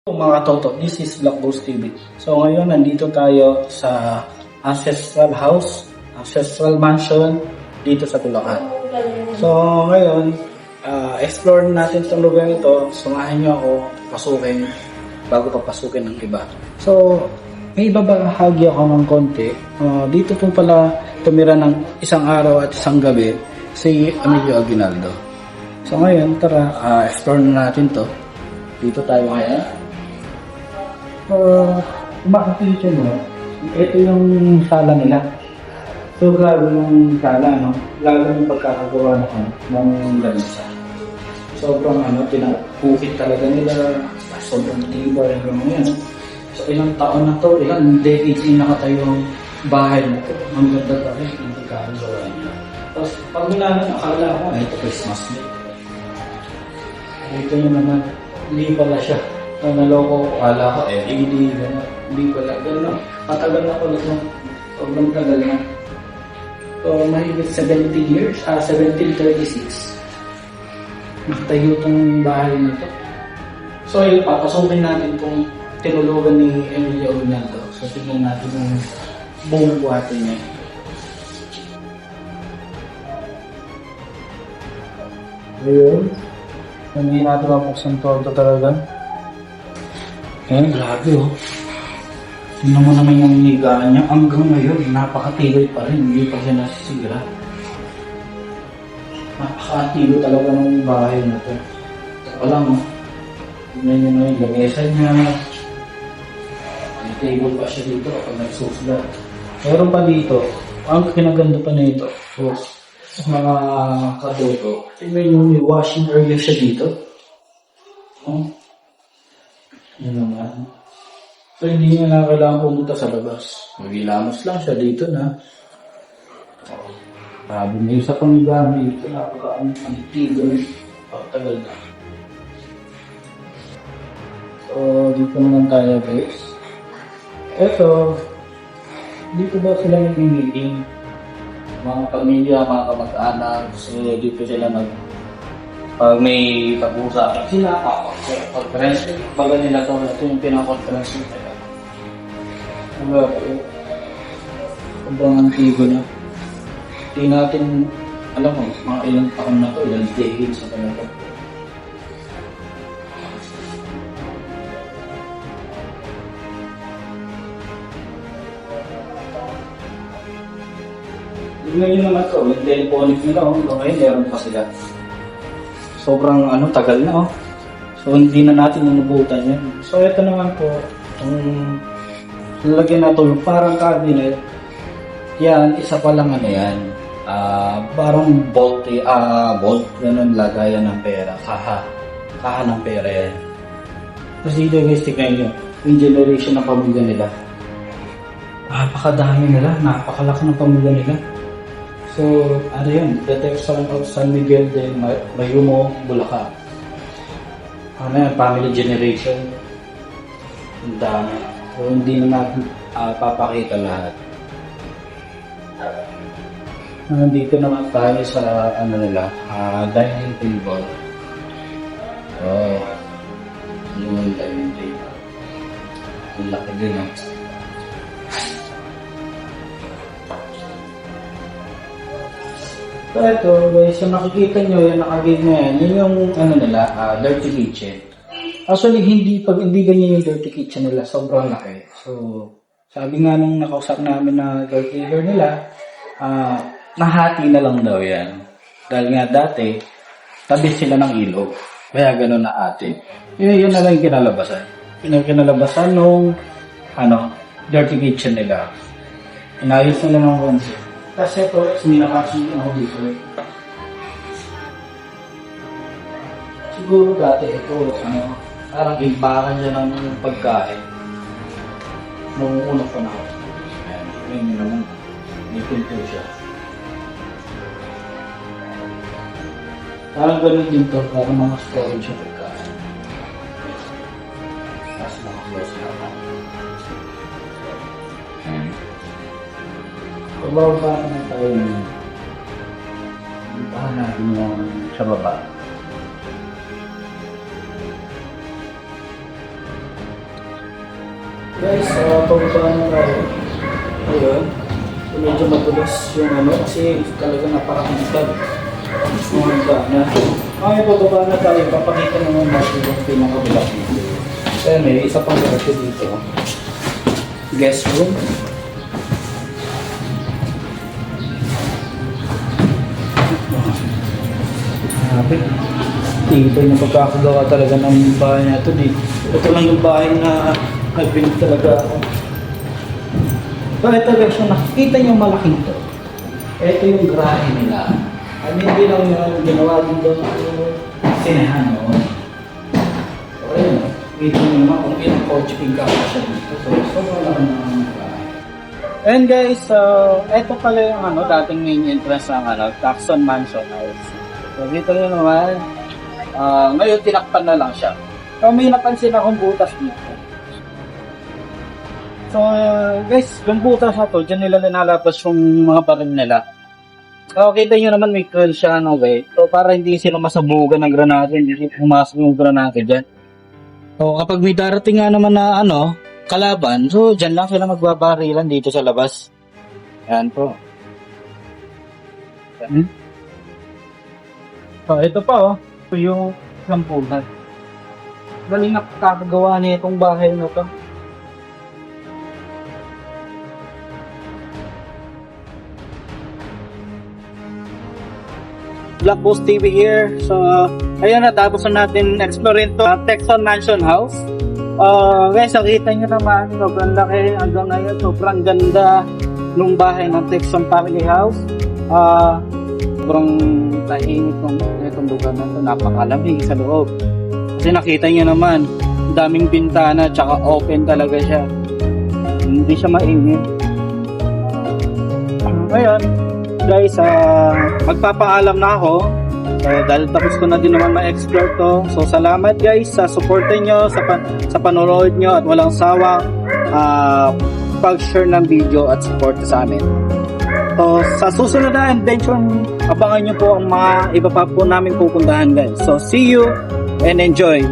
Mga toto, this is Black Ghost TV. So ngayon nandito tayo sa Ancestral House, Ancestral Mansion dito sa Bulacan. So ngayon, explore natin itong lugar ito. Sumahan niyo ako pasukin bago papasukin ng iba. So may ibabahagi ako ng konti. Dito po pala tumira ng isang araw at isang gabi si Emilio Aguinaldo. So ngayon, tara, explore na natin to. Dito tayo ngayon. Kung makikita mo, ito yung sala nila. So, grabe yung sala, no? Lalo yung pagkakagawa ng lamisa. Sobrang, tinapukit talaga nila. Sobrang tibay hanggang ngayon. So, ilang taon na to, ilang decades yung nakatayo yung bahay na to. Ang ganda pa rin yung pagkakagawa nila. Tapos, pag nilalang, akala ko, ito Christmas Day. Ito yung naman, hindi pala siya. Naloko ko, kala ko LED, gano'n. Hindi pala, gano'n. Matagal na pala ito. Sobrang tagal na. So, mahigit 70 years, 1736. Nakatayo itong bahay na ito. So, yun, papasukin natin kung tinulugan ni Emilio Aguinaldo. So, tignan natin yung buong buhati niya. Ayun. Hindi natin mapuksan ito talaga. Grabe oh. Tingnan mo naman yung higaan niya. Hanggang ngayon, napakatibay pa rin. Hindi pa siya nasisigra. Napakatibay talaga ng bahay na ito. Ito lang oh. Tingnan nyo na yung lamesa niya. May table pa siya dito kapag nagsusla. Meron pa dito. Ang kinaganda pa na ito. So, mga kadoto. Tingnan nyo yung washing area siya dito. Oh. Yun naman. So, hindi niya na kailangan pumunta sa labas. Magilamos lang siya dito na. Sabi may isa pang gamit. Ito napaka-antigo. Pagtagal na. So, dito naman tayo guys. Ito. Dito ba sila nag-meeting? Mga pamilya, mga kamag-anak. So, dito sila pag may pag-uusapan sila, conference, baga nila ito yung pinaka-conference nila. Sobrang antigo na. Hindi natin, alam mo, mga ilang taon na ito, ilang decades na ito. Tingnan nyo naman ito, yung telephonic nila, ngayon meron pa sila. Sobrang tagal na oh. So hindi na natin nanubutan yan. So ito naman po, lalagyan na ito yung parang cabinet. Yan, isa pa lang yan. Parang bolt, ganun lagayan ng pera. Kaha ng pera yan. Kasi dito guys, tignan nyo, yung generation ng pamilya nila. Napakadami nila, napakalaki ng pamilya nila. So, yan, the Texan of San Miguel de Mayumo, Bulacan. Yan, family generation. Ang dami. So, hindi na natin papakita lahat. Nandito naman tayo sa, dining table. Oh, yung dining table. Ang laki din, So ito guys, yung nakikita nyo, yung nakagig na yan, yun yung dirty kitchen. Actually, hindi ganyan yung dirty kitchen nila, sobrang laki. So, sabi nga nung nakausap namin na caretaker nila, nahati na lang daw yan. Dahil nga dati, tabi sila ng ilog. Kaya gano'n na ate. Yun na lang yung kinalabasan. Yung kinalabasan nung, dirty kitchen nila. Inayos nila ng concept. Kasi ito, sinilakasin ako dito. Siguro dati ito, parang ibakan niya ng pagkain. Nung unang panahon. Ayan, ngayon naman, may pinto siya. Parang ganun din to, parang mga storage yung pagkain. Tapos naka-close na. Pababa na tayo ngayon. Puntahan natin yung sa baba. Guys, pababa na tayo. Ayun. So, medyo madulas yung ano kasi talaga napakahintag. Mahanda na. Okay, pababa na tayo. Papakita naman natin yung pinakabilak dito. Kaya may isa pang garage dito. Guest room. Grabe. Tibay na pagkakagawa talaga ng bahay na ito. Ito lang yung bahay na nagbinig talaga ako. So ito guys, yung nakikita nyo malaking to. Ito yung garahe nila. Hindi lang yung ginawa din doon sinehan noon. So ayun, kita nyo naman kung ilang coaching ka siya dito. So wala ka ng garahe. And guys, ito pala yung dating main entrance ng Tacson Mansion House. So dito nyo naman, ngayon tinakpan na lang siya. So may napansin akong butas dito. So guys, yung butas na to, dyan nila nilalabas yung mga baril nila. So kita nyo naman may curl siya so para hindi sila masabugan ng granate, hindi sila pumasok yung granate dyan. So kapag may darating nga naman na kalaban, so dyan lang sila magbabarilan dito sa labas. Yan po. Yan. So ito pa ito yung sampulan. Galing na kakagawa niya itong bahay na to. Black Post TV here. So, ayun na, tapos na natin explore ito. Tacson Mansion House. Guys, nakita nyo naman, sobrang laki hanggang ngayon. Sobrang ganda nung bahay ng Tacson Family House. Sobrang tahimik itong lugar na ito. Napakalamig sa loob. Kasi nakita nyo naman, daming bintana, tsaka open talaga siya. Hindi siya mainit. Ngayon, guys, magpapaalam na ako dahil tapos ko na din naman ma-explore to. So salamat guys sa support nyo, sa panonood nyo at walang sawang pag-share ng video at support sa amin. So sa susunod na adventure, abangan nyo po ang mga iba pa po namin pupuntahan guys. So see you and enjoy!